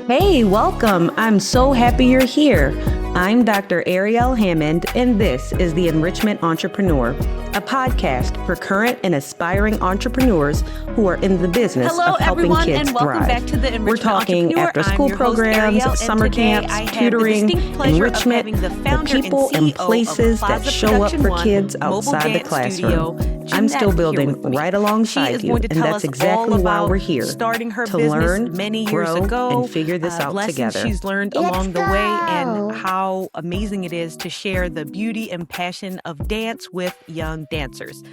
Hey, welcome. I'm so happy you're here. I'm Dr. Ariel Hammond, and this is the Enrichment Entrepreneur, a podcast for current and aspiring entrepreneurs who are in the business of helping kids thrive. Back to the Enrichment We're talking Entrepreneur. after-school programs, Ariel, summer camps, tutoring, enrichment, the people and places that show up for kids outside the classroom. I'm still building right alongside you, and that's exactly why we're here, starting her to business learn, many years grow, ago, and figure this out lessons together. she's learned along the way, and how amazing it is to share the beauty and passion of dance with young dancers.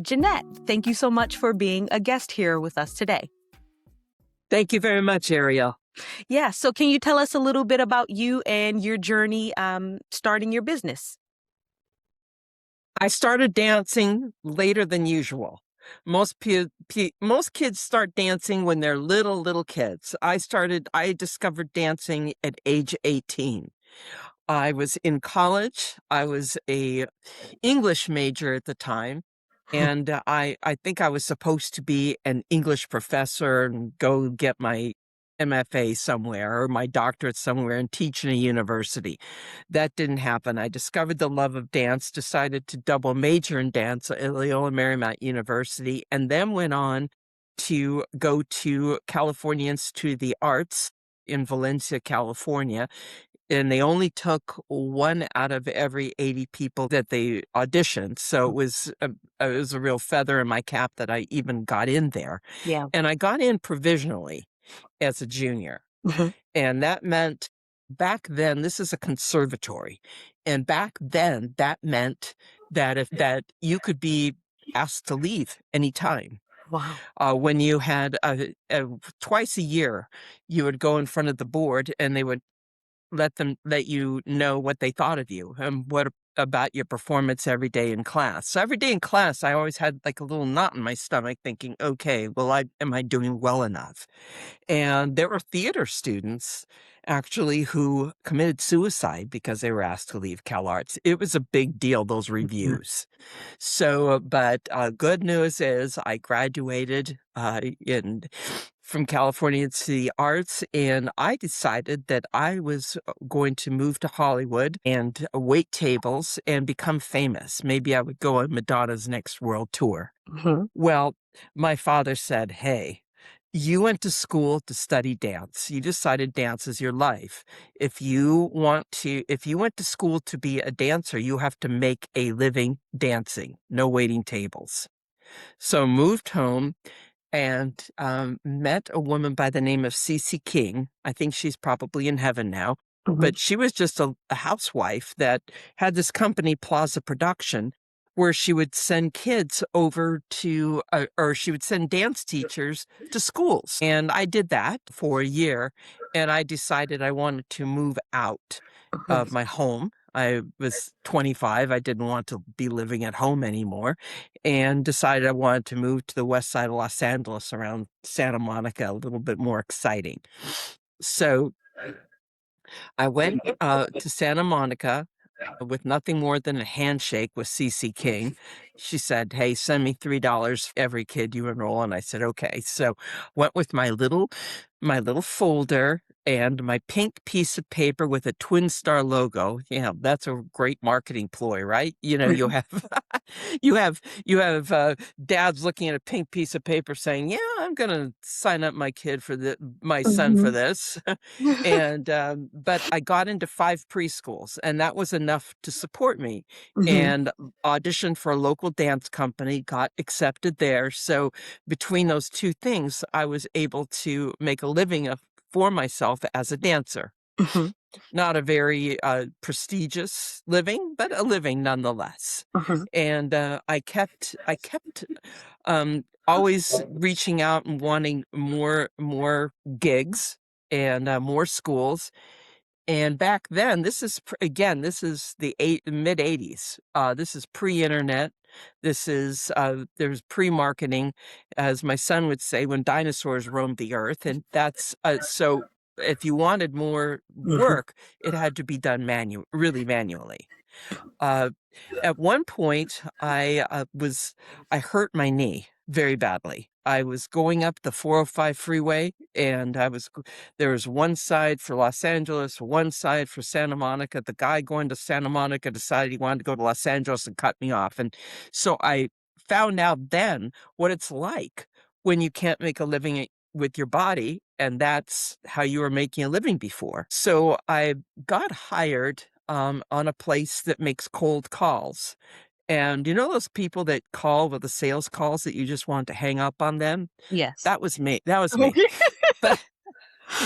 Jeannette, thank you so much for being a guest here with us today. Thank you very much, Ariel. Yeah, so can you tell us a little bit about you and your journey starting your business? I started dancing later than usual. Most kids start dancing when they're little kids. I discovered dancing at age 18. I was in college. I was a English major at the time. And I think I was supposed to be an English professor and go get my MFA somewhere or my doctorate somewhere and teach in a university. That didn't happen. I discovered the love of dance, decided to double major in dance at Loyola Marymount University, and then went on to go to California Institute of the Arts in Valencia, California. And they only took 1 out of every 80 people that they auditioned. So it was a real feather in my cap that I even got in there. Yeah. And I got in provisionally as a junior. And that meant back then, this is a conservatory. And back then, that meant that you could be asked to leave anytime. Wow. When you had twice a year, you would go in front of the board and they would let you know what they thought of you and what about your performance every day in class. So every day in class, I always had like a little knot in my stomach thinking, okay, well, am I doing well enough? And there were theater students actually who committed suicide because they were asked to leave CalArts. It was a big deal, those reviews. So, but good news is I graduated from California to the arts, and I decided that I was going to move to Hollywood and wait tables and become famous. Maybe I would go on Madonna's next world tour. Well, my father said, hey, you went to school to study dance. You decided dance is your life. If you went to school to be a dancer, you have to make a living dancing, no waiting tables. So moved home and met a woman by the name of Cece King. I think she's probably in heaven now. But she was just a housewife that had this company, Plaza Production, where she would send kids over to, or she would send dance teachers to schools. And I did that for a year, and I decided I wanted to move out of my home. I was 25. I didn't want to be living at home anymore, and decided I wanted to move to the west side of Los Angeles around Santa Monica, a little bit more exciting. So I went to Santa Monica with nothing more than a handshake with Cece King. She said, hey, send me $3 every kid you enroll. And I said, okay. So went with my little folder and my pink piece of paper with a twin star logo. Yeah, that's a great marketing ploy, right? You know, you have dads looking at a pink piece of paper saying, yeah, I'm going to sign up my kid for my son for this. And but I got into 5 preschools, and that was enough to support me. And auditioned for a local dance company, got accepted there. So between those two things, I was able to make a living for myself as a dancer. Not a very prestigious living, but a living nonetheless. And I kept always reaching out and wanting more gigs and more schools. And back then, this is the mid 80s. This is pre-internet. This is there's pre-marketing, as my son would say, when dinosaurs roamed the earth. And that's so if you wanted more work, it had to be done really manually. At one point, I hurt my knee very badly. I was going up the 405 freeway, and there was one side for Los Angeles, one side for Santa Monica. The guy going to Santa Monica decided he wanted to go to Los Angeles and cut me off. And so I found out then what it's like when you can't make a living with your body, and that's how you were making a living before. So I got hired on a place that makes cold calls. And you know those people that call with the sales calls that you just want to hang up on them? Yes. That was me. That was me. But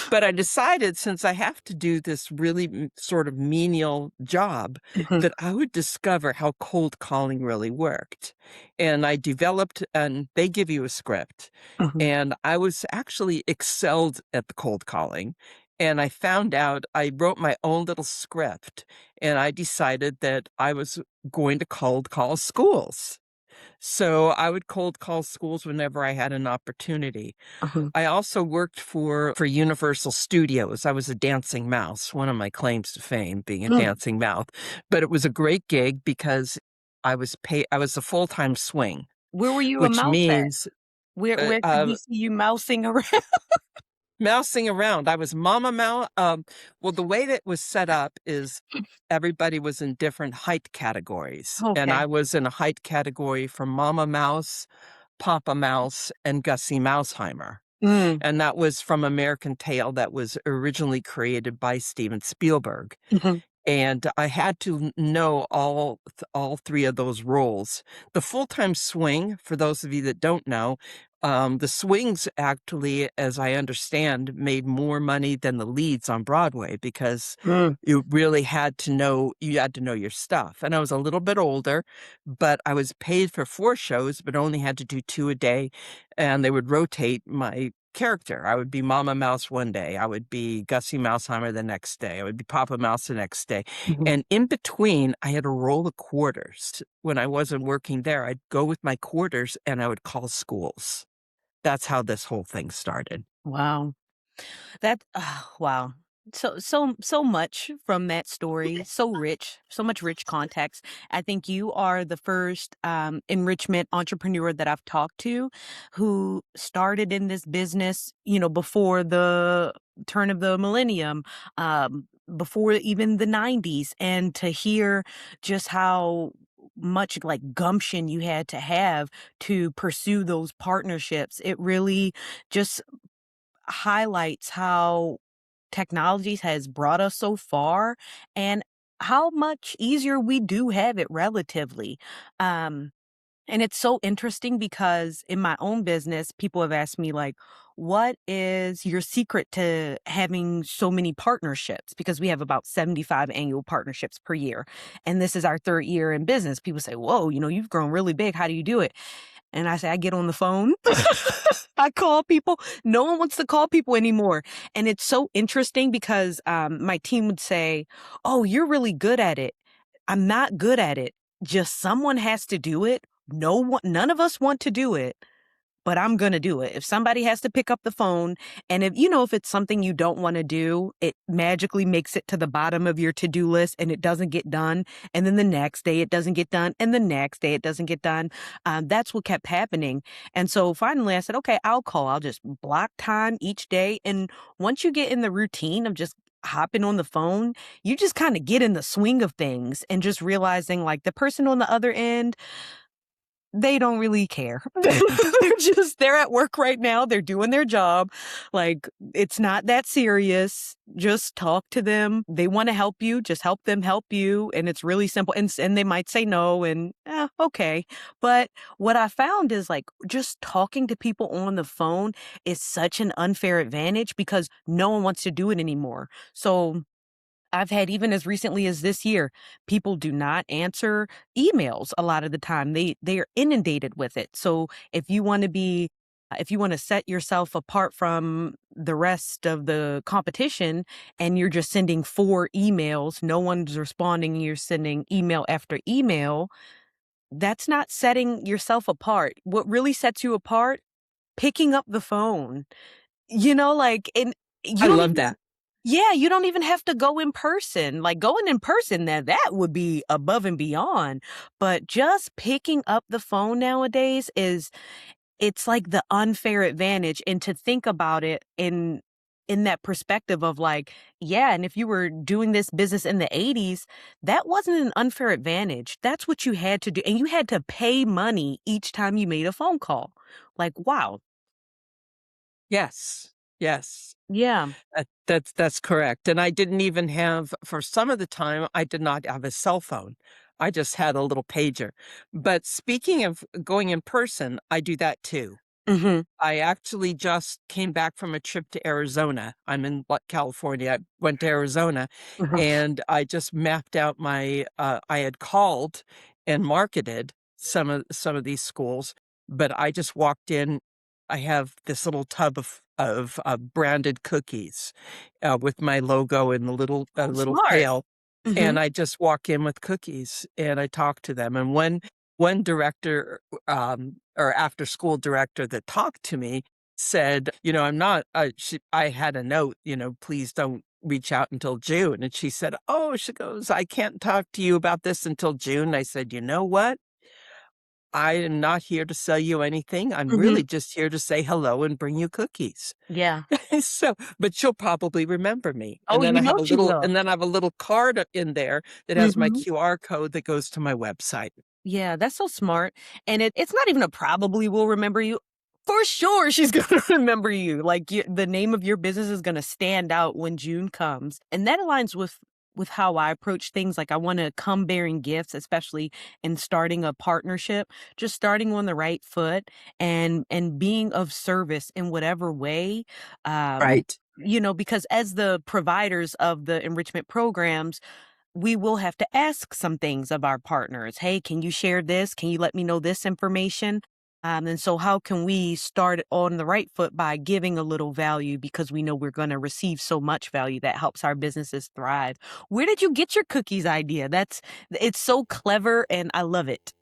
but I decided, since I have to do this really sort of menial job, Mhm. that I would discover how cold calling really worked. And I developed, and they give you a script. Mhm. And I was actually excelled at the cold calling. And I found out I wrote my own little script, and I decided that I was going to cold call schools. So I would cold call schools whenever I had an opportunity. Mhm. I also worked for Universal Studios. I was a dancing mouse, one of my claims to fame, being a Mm. dancing mouse. But it was a great gig because I was a full-time swing, Where were you a which mouse at? means Where could we see you mousing around? mousing around. I was Mama Mouse. Well, the way that was set up is everybody was in different height categories. And Okay. I was in a height category from Mama Mouse, Papa Mouse, and Gussie Mouseheimer. Mm. And that was from American Tail, that was originally created by Steven Spielberg. Mhm. And I had to know all three of those roles. The full-time swing, for those of you that don't know, the swings actually, as I understand, made more money than the leads on Broadway, because Mm. you had to know your stuff. And I was a little bit older, but I was paid for 4 shows, but only had to do 2 a day, and they would rotate my character. I would be Mama Mouse one day, I would be Gussie Mouseheimer the next day, I would be Papa Mouse the next day, Mhm. and in between, I had a roll of quarters. When I wasn't working there, I'd go with my quarters, and I would call schools. That's how this whole thing started. Wow. Wow. So much from that story. So rich, so much rich context. I think you are the first enrichment entrepreneur that I've talked to who started in this business, before the turn of the millennium, before even the 90s, and to hear just how much like gumption you had to have to pursue those partnerships. It really just highlights how technology has brought us so far and how much easier we do have it relatively. Um, and it's so interesting because in my own business, people have asked me, like, what is your secret to having so many partnerships? Because we have about 75 annual partnerships per year. And this is our 3rd year in business. People say, whoa, you've grown really big. How do you do it? And I say, I get on the phone. I call people. No one wants to call people anymore. And it's so interesting because my team would say, oh, you're really good at it. I'm not good at it. Just someone has to do it. None of us want to do it, but I'm going to do it. If somebody has to pick up the phone, and if it's something you don't want to do, it magically makes it to the bottom of your to-do list and it doesn't get done. And then the next day it doesn't get done. And the next day it doesn't get done. That's what kept happening. And so finally I said, okay, I'll call. I'll just block time each day. And once you get in the routine of just hopping on the phone, you just kind of get in the swing of things and just realizing like the person on the other end, they don't really care. They're at work right now. They're doing their job. Like, it's not that serious. Just talk to them. They want to help you. Just help them help you. And it's really simple. And they might say no and, okay. But what I found is like just talking to people on the phone is such an unfair advantage because no one wants to do it anymore. So I've had, even as recently as this year, people do not answer emails a lot of the time. They are inundated with it. So if you want to set yourself apart from the rest of the competition and you're just sending 4 emails, no one's responding, you're sending email after email, that's not setting yourself apart. What really sets you apart? Picking up the phone. And I you don't love even that. yeah, you don't even have to go in person. Like going in person, now that would be above and beyond. But just picking up the phone nowadays it's like the unfair advantage. And to think about it in that perspective of like, yeah, and if you were doing this business in the 80s, that wasn't an unfair advantage. That's what you had to do. And you had to pay money each time you made a phone call. Like, wow. Yes, yes. Yeah. That's correct, and I didn't even have for some of the time, I did not have a cell phone. I just had a little pager. But speaking of going in person, I do that too. Mm-hmm. I actually just came back from a trip to Arizona. I'm in California. I went to Arizona, and I just mapped out I had called and marketed some of these schools, but I just walked in. I have this little tub of branded cookies, with my logo in the Oh, little smart. pail, Mm-hmm. and I just walk in with cookies, and I talk to them, and one director, or after school director that talked to me said, I'm not, I had a note, please don't reach out until June. And she said, oh, she goes, I can't talk to you about this until June. I said, you know what? I am not here to sell you anything. I'm Mm-hmm. really just here to say hello and bring you cookies. Yeah. So, but she'll probably remember me. Oh, she will. And then I have a little card in there that has my Mm-hmm. QR code that goes to my website. Yeah, that's so smart. And it's not even a probably will remember you. For sure, she's going to remember you. Like the name of your business is going to stand out when June comes. And that aligns with how I approach things. Like I want to come bearing gifts, especially in starting a partnership, just starting on the right foot and being of service in whatever way. Right. Because as the providers of the enrichment programs, we will have to ask some things of our partners. Hey, can you share this? Can you let me know this information? And so how can we start on the right foot by giving a little value because we know we're going to receive so much value that helps our businesses thrive? Where did you get your cookies idea? It's so clever and I love it.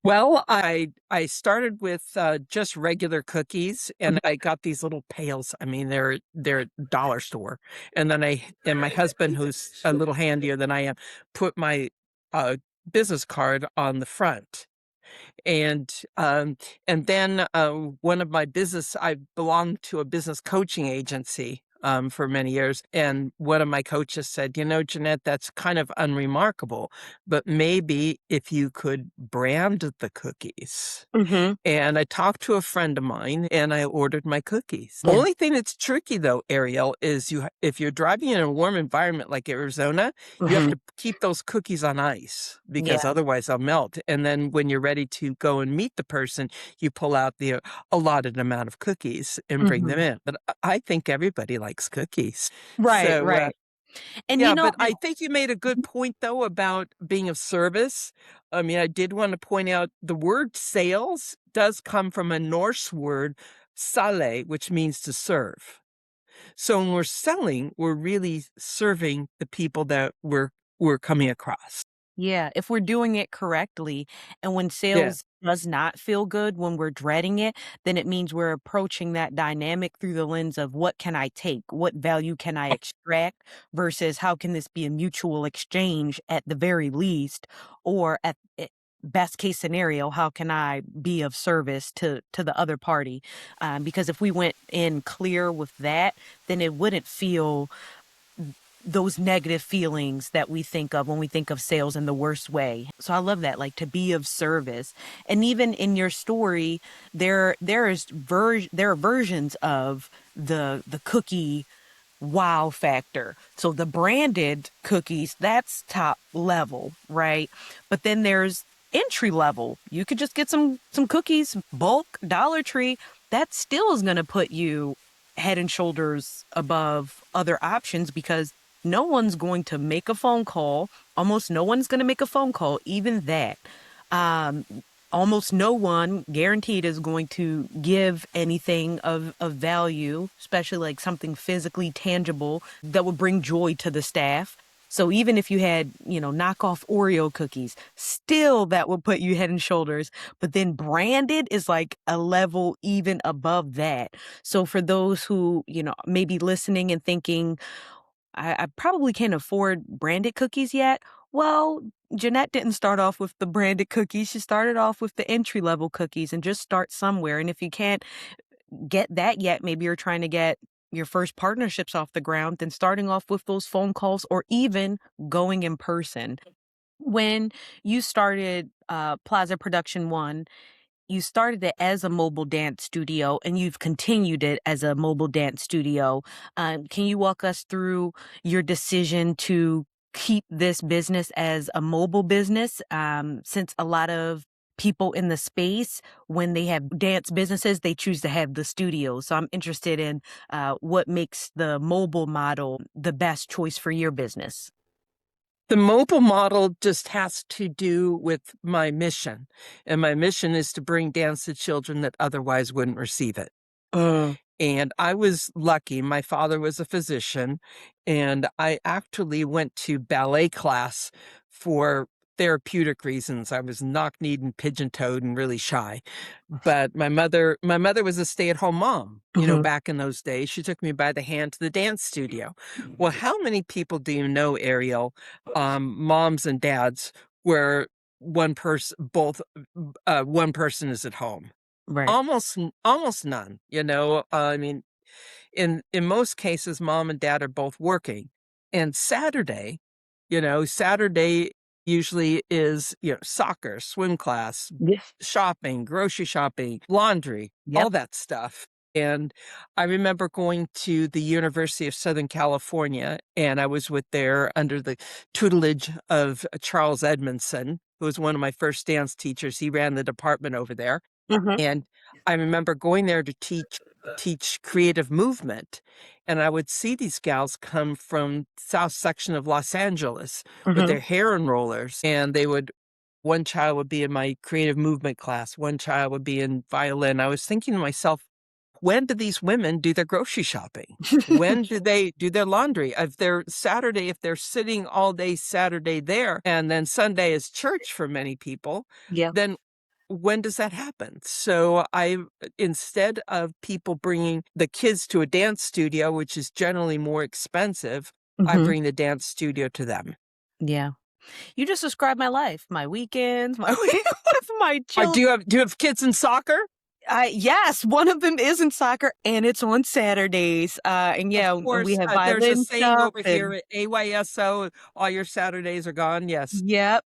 Well, I started with just regular cookies, and I got these little pails. I mean, they're dollar store, and then my husband, who's a little handier than I am, put my uh, business card on the front, and um, and then one of my business, I belonged to a business coaching agency. For many years. And one of my coaches said, Jeanette, that's kind of unremarkable, but maybe if you could brand the cookies. Mm-hmm. And I talked to a friend of mine and I ordered my cookies. Yeah. Only thing that's tricky though, Ariel, is if you're driving in a warm environment like Arizona, you have Mm-hmm. to keep those cookies on ice because Yeah. otherwise they'll melt. And then when you're ready to go and meet the person, you pull out the allotted amount of cookies and bring them Mm-hmm. in. But I think everybody likes cookies. Right, So, right. And yeah, but I think you made a good point, though, about being of service. I mean, I did want to point out the word sales does come from a Norse word, sale, which means to serve. So when we're selling, we're really serving the people that we're coming across. Yeah, if we're doing it correctly, and when Yeah. sales does not feel good, when we're dreading it, then it means we're approaching that dynamic through the lens of what can I take? What value can I extract versus how can this be a mutual exchange at the very least, or best case scenario, how can I be of service to the other party? Because if we went in clear with that, then it wouldn't feel those negative feelings that we think of when we think of sales in the worst way. So I love that, like to be of service. And even in your story, there are versions of the cookie wow factor. So the branded cookies, that's top level, right? But then there's entry level. You could just get some cookies, bulk, Dollar Tree. That still is going to put you head and shoulders above other options because no one's going to make a phone call. Almost no one's going to make a phone call, even that. Um, Almost no one guaranteed is going to give anything of value, especially like something physically tangible that would bring joy to the staff. So even if you had, knockoff Oreo cookies, still that would put you head and shoulders. But then branded is like a level even above that. So for those who, may be listening and thinking, I probably can't afford branded cookies yet. Well, Jeanette didn't start off with the branded cookies. She started off with the entry-level cookies, and just start somewhere. And if you can't get that yet, maybe you're trying to get your first partnerships off the ground, then starting off with those phone calls or even going in person. When you started Plaza Production One, you started it as a mobile dance studio and you've continued it as a mobile dance studio. Can you walk us through your decision to keep this business as a mobile business? Since a lot of people in the space, when they have dance businesses, they choose to have the studios. So I'm interested in what makes the mobile model the best choice for your business. The mobile model just has to do with my mission. And my mission is to bring dance to children that otherwise wouldn't receive it. And I was lucky. My father was a physician, and I actually went to ballet class for therapeutic reasons. I was knock-kneed and pigeon-toed and really shy. But my mother was a stay-at-home mom, back in those days. She took me by the hand to the dance studio. Well, how many people do you know, Ariel, moms and dads, where one person is at home? Right. Almost none, I mean, in most cases, mom and dad are both working. And Saturday usually is, soccer, swim class, Yeah. shopping, grocery shopping, laundry, Yep. all that stuff. And I remember going to the University of Southern California, and I was there under the tutelage of Charles Edmondson, who was one of my first dance teachers. He ran the department over there. Mhm. And I remember going there to teach creative movement, and I would see these gals come from south section of Los Angeles with Mhm. their hair in rollers, and one child would be in my creative movement class, one child would be in violin. I was thinking to myself, when do these women do their grocery shopping? When do they do their laundry? If they're sitting all day Saturday there, and then Sunday is church for many people, Yeah. then when does that happen? So instead of people bringing the kids to a dance studio, which is generally more expensive, I Mhm. bring the dance studio to them. Yeah. You just described my life, my weekends, my week with my Do children. you have kids in soccer? Yes, one of them is in soccer, and it's on Saturdays. And Of yeah, we course, have there's a violin saying stuff over and here at AYSO, all your Saturdays are gone. Yes. yep.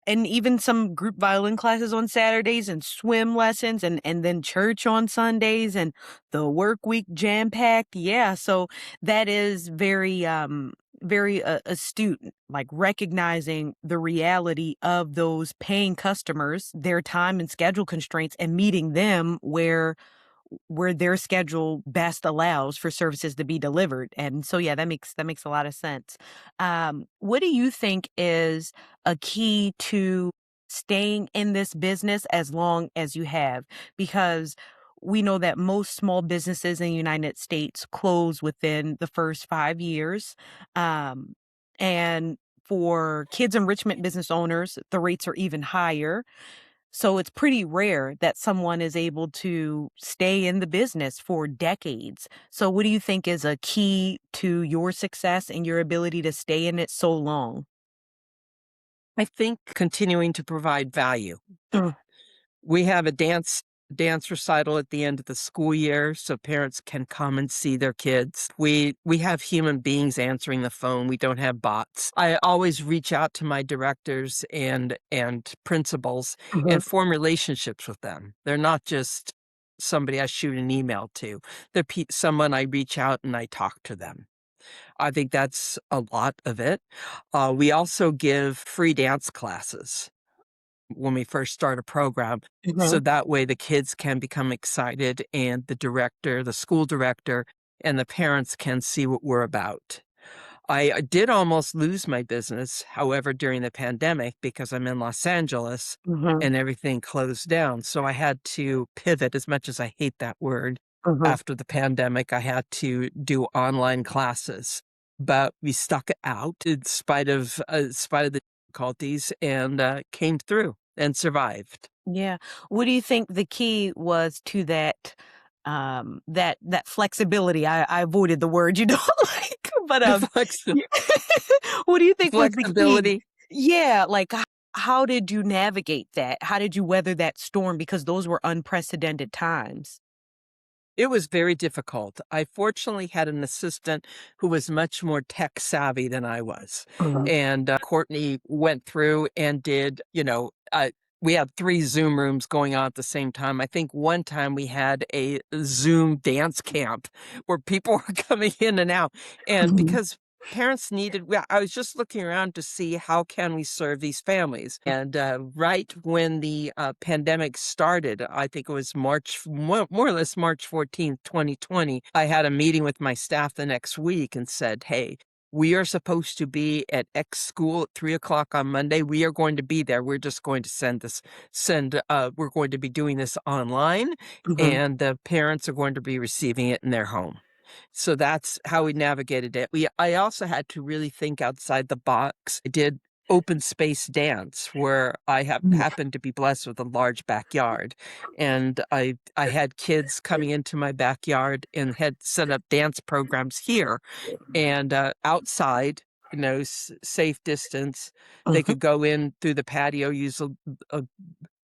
And even some group violin classes on Saturdays and swim lessons and then church on Sundays and the work week jam packed. Yeah. So that is very astute, like recognizing the reality of those paying customers, their time and schedule constraints, and meeting them where their schedule best allows for services to be delivered. And so yeah, that makes a lot of sense. What do you think is a key to staying in this business as long as you have? Because we know that most small businesses in the United States close within the first 5 years. Um, and for kids enrichment business owners, the rates are even higher. So it's pretty rare that someone is able to stay in the business for decades. So what do you think is a key to your success and your ability to stay in it so long? I think continuing to provide value. Mm. We have a dance recital at the end of the school year so parents can come and see their kids. We have human beings answering the phone. We don't have bots. I always reach out to my directors and principals Mhm. and form relationships with them. They're not just somebody I shoot an email to. They're someone I reach out and I talk to them. I think that's a lot of it. We also give free dance classes when we first start a program. So Mhm. that way the kids can become excited and the school director, and the parents can see what we're about. I did almost lose my business, however, during the pandemic because I'm in Los Angeles Mhm. and everything closed down. So I had to pivot, as much as I hate that word. Mhm. After the pandemic, I had to do online classes, but we stuck it out in spite of the difficulties, and came through and survived. Yeah. What do you think the key was to that flexibility? I avoided the word you don't like, but The what do you think was the key? flexibility. Yeah, like, how did you navigate that? How did you weather that storm? Because those were unprecedented times. It was very difficult. I fortunately had an assistant who was much more tech savvy than I was. Mhm. And Courtney went through and did, we had 3 Zoom rooms going on at the same time. I think one time we had a Zoom dance camp where people were coming in and out. And Mhm. because parents needed, well, I was just looking around to see how can we serve these families. And right when the pandemic started, I think it was more or less March 14th, 2020, I had a meeting with my staff the next week and said, hey, we are supposed to be at X school at 3 o'clock on Monday. We are going to be there. We're just going to we're going to be doing this online, Mhm. and the parents are going to be receiving it in their home. So that's how we navigated it. I also had to really think outside the box. I did open space dance where I have Mhm. happened to be blessed with a large backyard, and I had kids coming into my backyard and had set up dance programs here and outside, safe distance. They Mhm. could go in through the patio, use a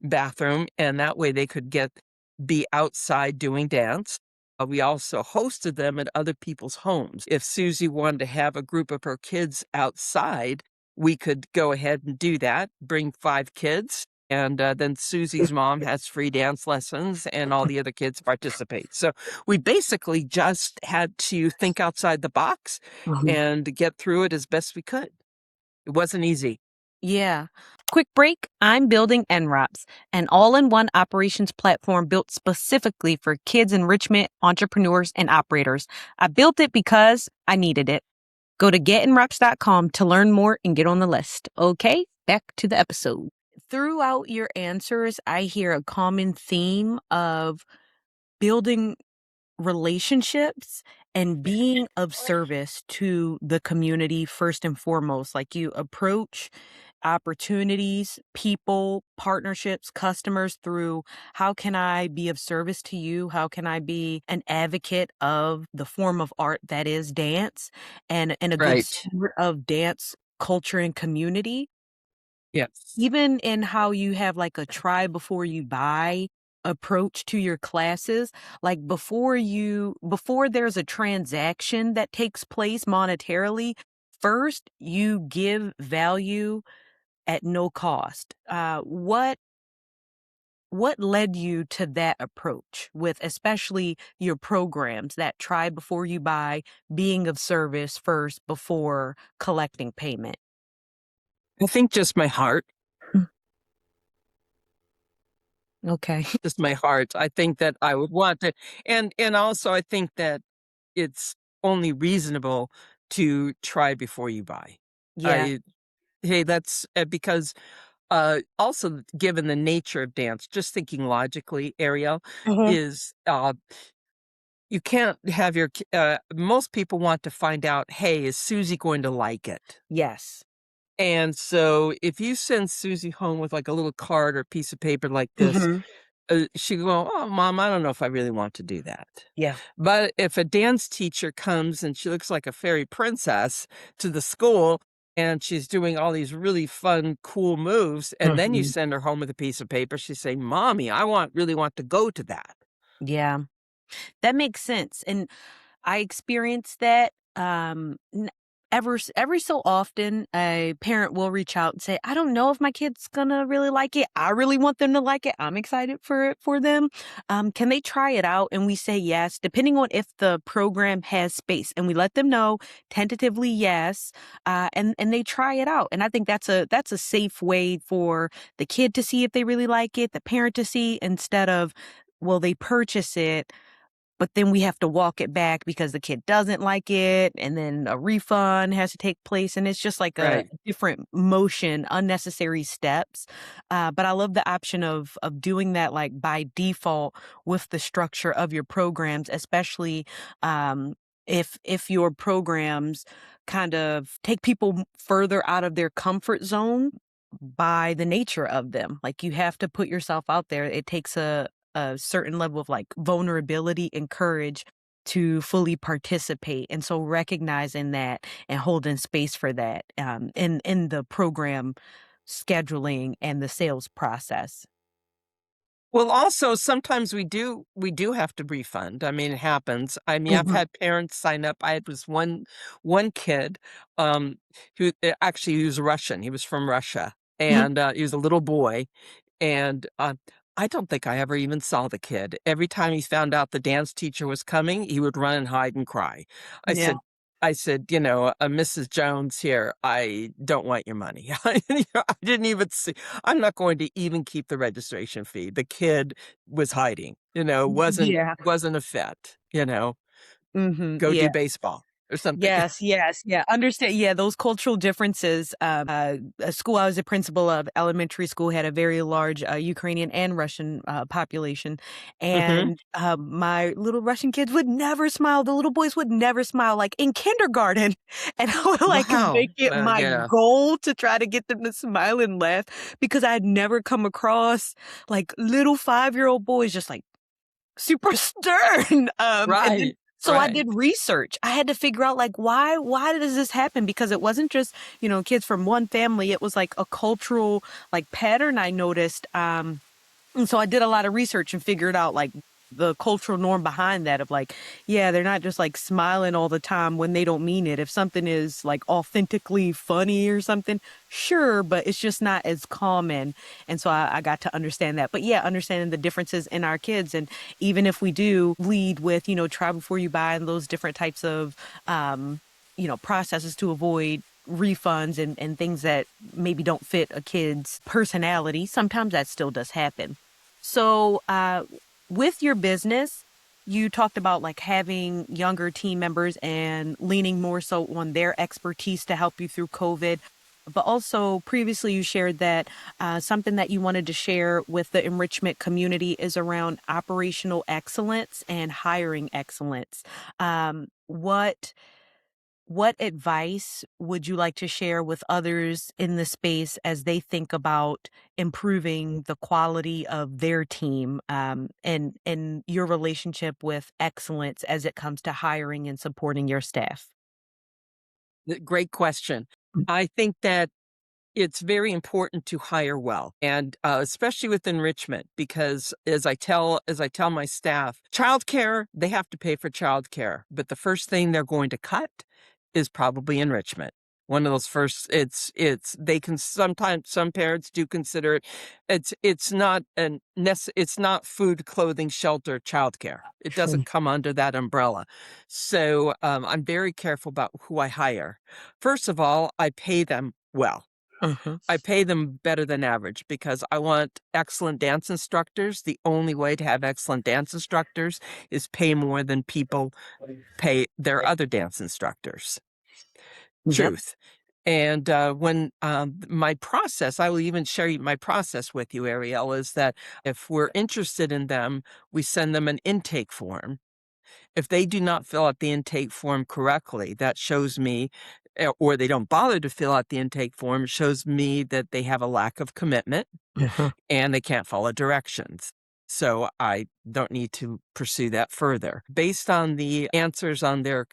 bathroom, and that way they could be outside doing dance. We also hosted them at other people's homes. If Susie wanted to have a group of her kids outside, we could go ahead and do that, bring 5 kids, and then Susie's mom has free dance lessons and all the other kids participate. So we basically just had to think outside the box Mhm. and get through it as best we could. It wasn't easy. Yeah. Quick break. I'm building NROPS, an all-in-one operations platform built specifically for kids enrichment, entrepreneurs, and operators. I built it because I needed it. Go to getenrops.com to learn more and get on the list. Okay, back to the episode. Throughout your answers, I hear a common theme of building relationships and being of service to the community first and foremost. Like, you approach opportunities, people, partnerships, customers through how can I be of service to you? How can I be an advocate of the form of art that is dance and a good Right. steward of dance culture and community? Yes. Even in how you have like a try before you buy approach to your classes, like before there's a transaction that takes place monetarily, first you give value at no cost. What led you to that approach with especially your programs, that try before you buy, being of service first before collecting payment? I think just my heart. Mm. Okay. Just my heart. I think that I would want to, and also I think that it's only reasonable to try before you buy. Yeah. I Hey, that's because also given the nature of dance, just thinking logically, Ariel, Mhm. is you can't have most people want to find out, hey, is Susie going to like it? Yes. And so if you send Susie home with like a little card or piece of paper like this, Mhm. she go, "Oh, mom, I don't know if I really want to do that." Yeah. But if a dance teacher comes and she looks like a fairy princess to the school and she's doing all these really fun, cool moves, and then you Mhm. send her home with a piece of paper, she's saying, "Mommy, really want to go to that." Yeah. That makes sense, and I experienced that, every so often, a parent will reach out and say, "I don't know if my kid's gonna really like it. I really want them to like it. I'm excited for them. Can they try it out?" And we say yes, depending on if the program has space, and we let them know tentatively yes, and they try it out. And I think that's a safe way for the kid to see if they really like it, the parent to see, instead of, well, they purchase it, but then we have to walk it back because the kid doesn't like it, and then a refund has to take place, and it's just like a Right. different motion, unnecessary steps. But I love the option of doing that, like, by default with the structure of your programs, especially, if your programs kind of take people further out of their comfort zone by the nature of them. Like, you have to put yourself out there. It takes a certain level of, like, vulnerability and courage to fully participate. And so recognizing that and holding space for that in the program scheduling and the sales process. Well, also, sometimes we do have to refund. I mean, it happens. I mean, I've Mhm. had parents sign up. I had this one kid, um, who actually he was Russian. He was from Russia, Mhm. and he was a little boy. And, I don't think I ever even saw the kid. Every time he found out the dance teacher was coming, he would run and hide and cry. I Yeah. said "Mrs. Jones here, I don't want your money." I didn't even see I'm not going to even keep the registration fee. The kid was hiding, wasn't Yeah. wasn't a fit. Go Yeah. do baseball or something. Yes, yes, yeah, understand, yeah, those cultural differences, a school I was a principal of, elementary school, had a very large, Ukrainian and Russian, population, Mhm. and, my little Russian kids would never smile, the little boys would never smile, like, in kindergarten, and I would, like, Wow. make it my Yeah. goal to try to get them to smile and laugh because I had never come across, like, little five-year-old boys just, like, super stern, and then Right, so I right. did research. I had to figure out, like, why does this happen? Because it wasn't just, kids from one family, it was, like, a cultural, like, pattern I noticed, and so I did a lot of research and figured out, like, the cultural norm behind that of, like, yeah, they're not just, like, smiling all the time when they don't mean it. If something is, like, authentically funny or something, sure, but it's just not as common, and so I got to understand that. But, yeah, understanding the differences in our kids, and even if we do lead with, try before you buy and those different types of, processes to avoid refunds and things that maybe don't fit a kid's personality, sometimes that still does happen. So, with your business, you talked about like having younger team members and leaning more so on their expertise to help you through COVID. But also, previously, you shared that something that you wanted to share with the enrichment community is around operational excellence and hiring excellence. What advice would you like to share with others in the space as they think about improving the quality of their team, and your relationship with excellence as it comes to hiring and supporting your staff? Great question. I think that it's very important to hire well, and especially with enrichment, because as I tell my staff, childcare, they have to pay for childcare, but the first thing they're going to cut is probably enrichment. One of those first, it's they can sometimes some parents do consider it. It's not food, clothing, shelter, childcare. It doesn't come under that umbrella. So I'm very careful about who I hire. First of all, I pay them well. Mhm. I pay them better than average because I want excellent dance instructors. The only way to have excellent dance instructors is pay more than people pay their other dance instructors. Yep. Truth. And when my process, I will even share my process with you, Ariel, is that if we're interested in them, we send them an intake form. If they do not fill out the intake form correctly, that shows me, or they don't bother to fill out the intake form, it shows me that they have a lack of commitment Mhm. and they can't follow directions. So I don't need to pursue that further. Based on the answers on their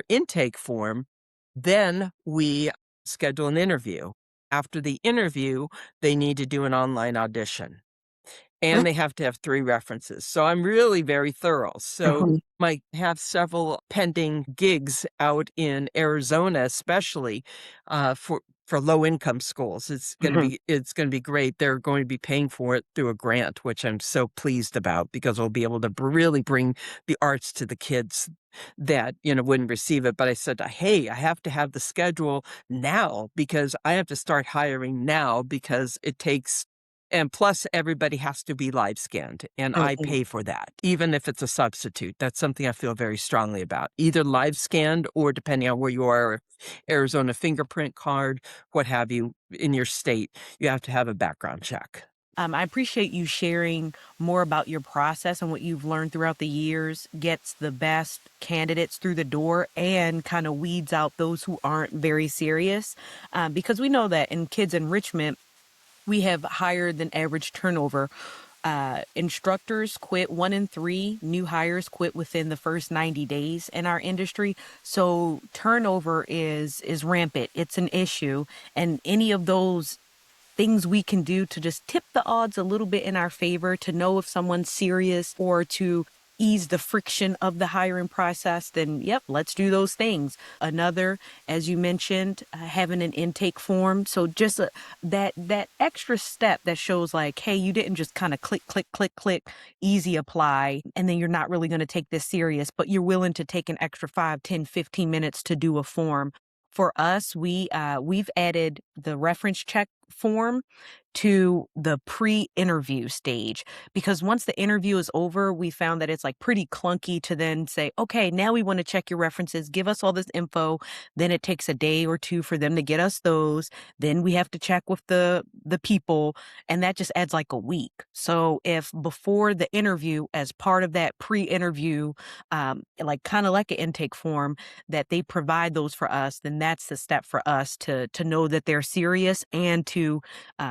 intake form, then we schedule an interview. After the interview, they need to do an online audition and they have to have 3 references. So I'm really very thorough. So Mhm. might have several pending gigs out in Arizona, especially for low income schools. Mhm. It's gonna be great. They're going to be paying for it through a grant, which I'm so pleased about because we'll be able to really bring the arts to the kids that wouldn't receive it. But I said, hey, I have to have the schedule now because I have to start hiring now because it takes and plus, everybody has to be live scanned, and I Mhm. pay for that, even if it's a substitute. That's something I feel very strongly about. Either live scanned or depending on where you are, Arizona fingerprint card, what have you, in your state, you have to have a background check. I appreciate you sharing more about your process and what you've learned throughout the years, gets the best candidates through the door and kind of weeds out those who aren't very serious. Because we know that in kids enrichment, we have higher than average turnover Instructors quit, 1 in 3 new hires quit within the first 90 days in our industry. So turnover is rampant. It's an issue. And any of those things we can do to just tip the odds a little bit in our favor, to know if someone's serious or to ease the friction of the hiring process, then yep, let's do those things. Another, as you mentioned, having an intake form. So just that extra step that shows like, hey, you didn't just kind of click, click, click, click, easy apply, and then you're not really going to take this serious, but you're willing to take an extra 5, 10, 15 minutes to do a form. For us, we've added the reference check form to the pre-interview stage, because once the interview is over, we found that it's like pretty clunky to then say, okay, now we want to check your references, give us all this info. Then it takes a day or two for them to get us those. Then we have to check with the people, and that just adds like a week. So if before the interview, as part of that pre-interview, like kind of like an intake form, that they provide those for us, then that's the step for us to know that they're serious and to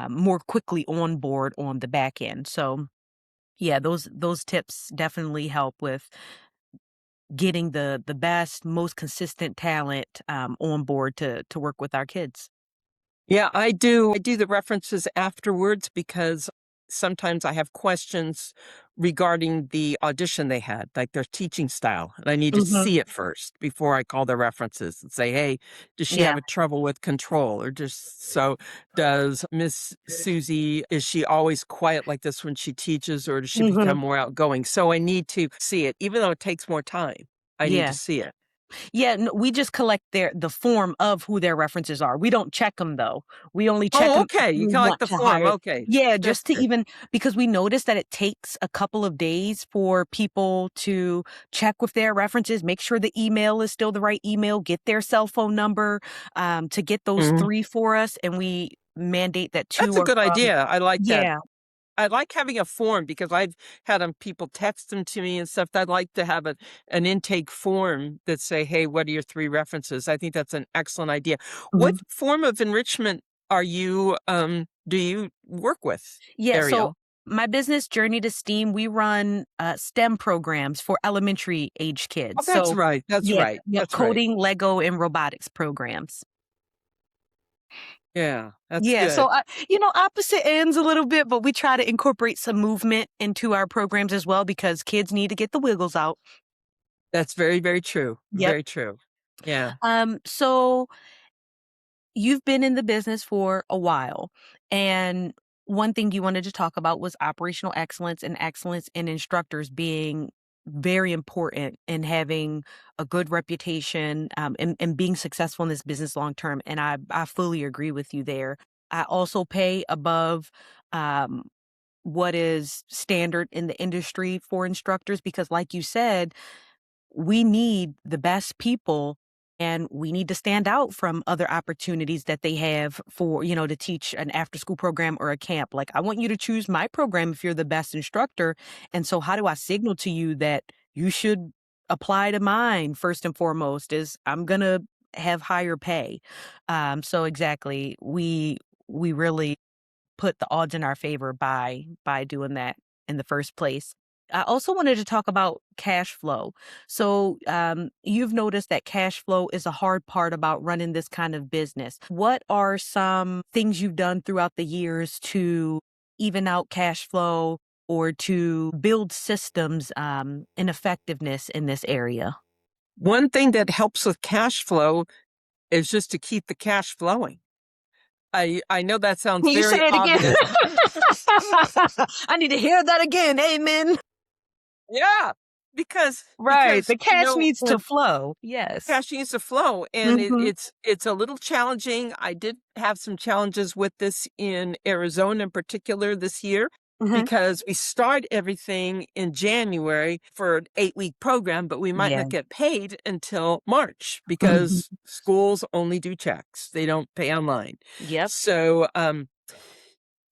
more quickly on board on the back end. So yeah, those tips definitely help with getting the best, most consistent talent on board to work with our kids. Yeah, I do. I do the references afterwards because sometimes I have questions regarding the audition they had, like their teaching style. And I need to Hmm. see it first before I call the references and say, hey, does she Yeah. have a trouble with control? Or just so does Miss Susie, is she always quiet like this when she teaches, or does she Hmm. become more outgoing? So I need to see it, even though it takes more time. I need to Yeah. see it. Yeah, no, we just collect the form of who their references are. We don't check them though. We only check Oh, them if okay. You we collect want the to form. hire. Okay. Yeah, That's just to good. even, because we notice that it takes a couple of days for people to check with their references, make sure the email is still the right email, get their cell phone number, to get those Mhm. 3 for us, and we mandate that That's 2 a are good from. idea. I like that. Yeah. I like having a form because I've had people text them to me and stuff. I'd like to have an intake form that say, hey, what are your 3 references? I think that's an excellent idea. What Mhm. form of enrichment do you work with, Yeah, so Ariel? my business, Journey to STEAM, we run STEM programs for elementary age Oh, kids. that's So right. That's yeah, right. yep, That's right. coding, Lego, and robotics programs. Yeah, that's Yeah, good. so opposite ends a little bit, but we try to incorporate some movement into our programs as well, because kids need to get the wiggles out. That's very, very true. Yep. Very true. Yeah. So you've been in the business for a while, and one thing you wanted to talk about was operational excellence, and excellence in instructors being very important in having a good reputation, and being successful in this business long term. And I fully agree with you there. I also pay above um, what is standard in the industry for instructors, because, like you said, we need the best people, and we need to stand out from other opportunities that they have for, to teach an after school program or a camp. Like, I want you to choose my program if you're the best instructor. And so how do I signal to you that you should apply to mine? First and foremost is I'm going to have higher pay. So exactly. We really put the odds in our favor by doing that in the first place. I also wanted to talk about cash flow. So you've noticed that cash flow is a hard part about running this kind of business. What are some things you've done throughout the years to even out cash flow, or to build systems and effectiveness in this area? One thing that helps with cash flow is just to keep the cash flowing. I know that sounds Can you say very it again? obvious. I need to hear that again. Amen. Yeah, because Right. The you cash know, needs to when flow. Yes. cash needs to flow, and Mhm. it's a little challenging. I did have some challenges with this in Arizona in particular this year, Mhm. because we start everything in January for an 8-week program, but we might Yeah. not get paid until March Mhm. because schools only do checks. They don't pay online. Yep. So,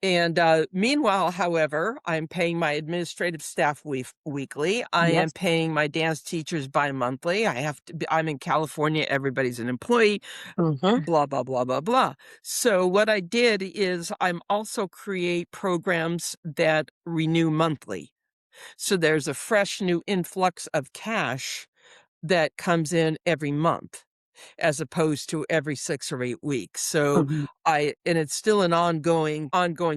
And meanwhile, however, I'm paying my administrative staff weekly. I am Yes. paying my dance teachers bi-monthly. I'm in California. Everybody's an employee, Mm-hmm. blah, blah, blah, blah, blah. So what I did is I'm also create programs that renew monthly. So there's a fresh new influx of cash that comes in every month, as opposed to every 6 or 8 weeks. So Mm-hmm. and it's still an ongoing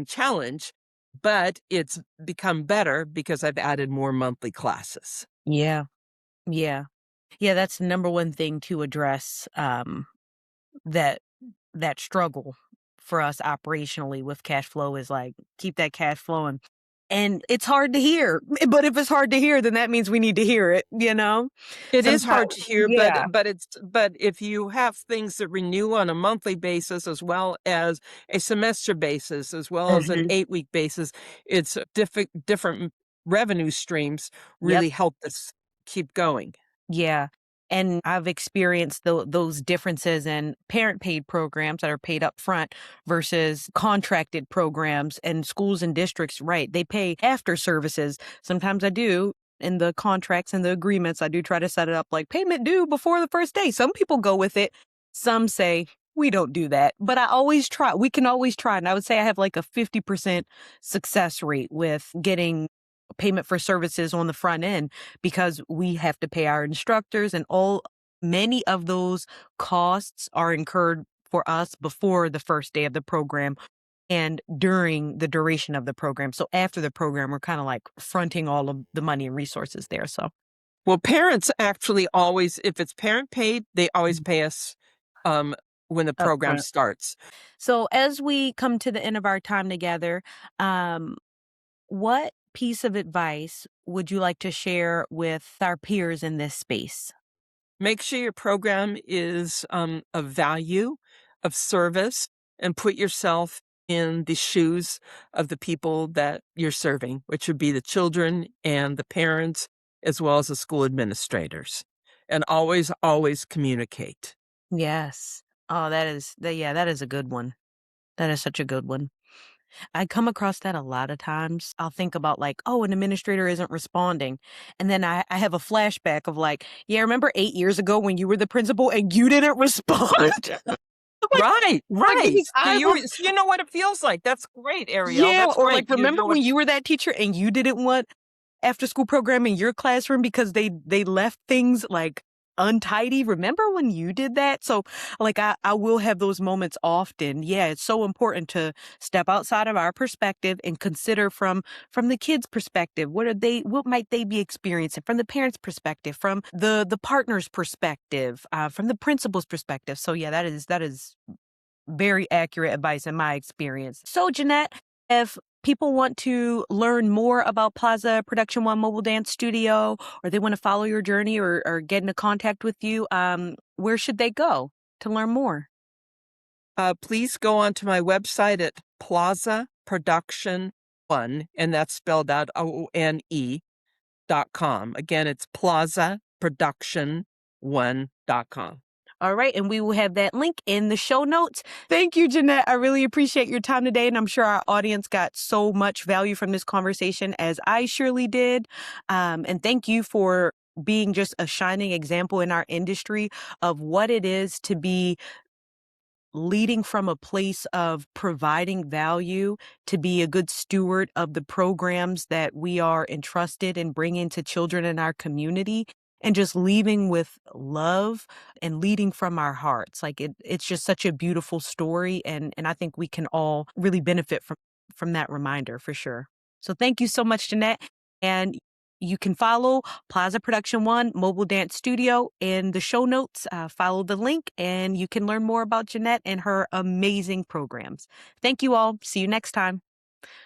challenge, but it's become better because I've added more monthly classes. Yeah. Yeah. Yeah, that's the number one thing to address, that that struggle for us operationally with cash flow is like keep that cash flowing. And it's hard to hear. But if it's hard to hear, then that means we need to hear it, you know? It is Sometimes hard to hear, yeah. but if you have things that renew on a monthly basis as well as a semester basis, as well as an Mhm. 8-week basis, it's different revenue streams Yep. really help us keep going. Yeah. And I've experienced those differences in parent paid programs that are paid up front versus contracted programs and schools and districts, right? They pay after services. Sometimes I do in the contracts and the agreements, I do try to set it up like payment due before the first day. Some people go with it. Some say we don't do that, but I always try. We can always try. And I would say I have like a 50% success rate with getting payment for services on the front end because we have to pay our instructors and many of those costs are incurred for us before the first day of the program and during the duration of the program. So after the program, we're kind of like fronting all of the money and resources there. So Well, parents actually always, if it's parent paid, they always pay us um, when the up program front. starts. So as we come to the end of our time together, um, what piece of advice would you like to share with our peers in this space? Make sure your program is of value, of service, and put yourself in the shoes of the people that you're serving, which would be the children and the parents, as well as the school administrators. And always, always communicate. Yes. Oh, that is a good one. That is such a good one. I come across that a lot of times. I'll think about like, oh, an administrator isn't responding. And then I have a flashback of like, yeah, remember 8 years ago when you were the principal and you didn't respond? Like, Right, like right. because I was So you know what it feels like. That's great, Ariel. yeah, That's or like great. You remember know what when you were that teacher and you didn't want after school program in your classroom because they left things like untidy. Remember when you did that? So like I will have those moments often. Yeah, it's so important to step outside of our perspective and consider from the kids' perspective. What might they be experiencing from the parents' perspective, from the partner's perspective, from the principal's perspective. So yeah, that is very accurate advice in my experience. So, Jeannette, if people want to learn more about Plaza Production One Mobile Dance Studio, or they want to follow your journey or get into contact with you, where should they go to learn more? please go onto my website at Plaza Production One, and that's spelled out ONE.com. Again, it's Plaza Production One.com. All right, and we will have that link in the show notes. Thank you, Jeannette. I really appreciate your time today, and I'm sure our audience got so much value from this conversation as I surely did. And thank you for being just a shining example in our industry of what it is to be leading from a place of providing value, to be a good steward of the programs that we are entrusted in bringing to children in our community, and just leaving with love and leading from our hearts. Like it's just such a beautiful story, and I think we can all really benefit from that reminder for sure. So thank you so much, Jeannette. And you can follow Plaza Production One Mobile Dance Studio in the show notes. Follow the link and you can learn more about Jeannette and her amazing programs. Thank you all. See you next time.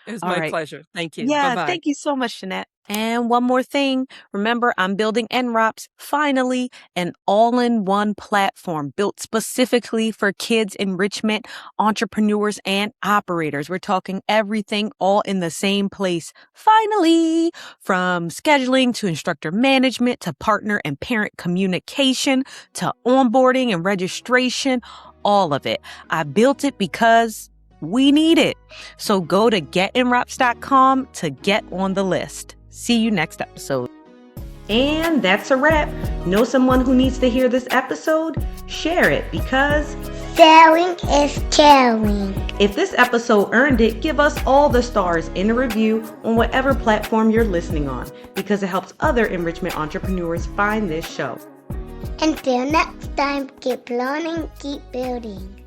It was All my right. pleasure. Thank you. Yeah, Bye-bye. thank you so much, Jeannette. And one more thing, remember I'm building NROPS, finally, an all-in-one platform built specifically for kids enrichment, entrepreneurs, and operators. We're talking everything all in the same place. Finally, from scheduling to instructor management to partner and parent communication to onboarding and registration, all of it. I built it because We need it. So go to getinreps.com to get on the list. See you next episode. And that's a wrap. Know someone who needs to hear this episode? Share it, because sharing is caring. If this episode earned it, give us all the stars in a review on whatever platform you're listening on, because it helps other enrichment entrepreneurs find this show. Until next time, keep learning, keep building.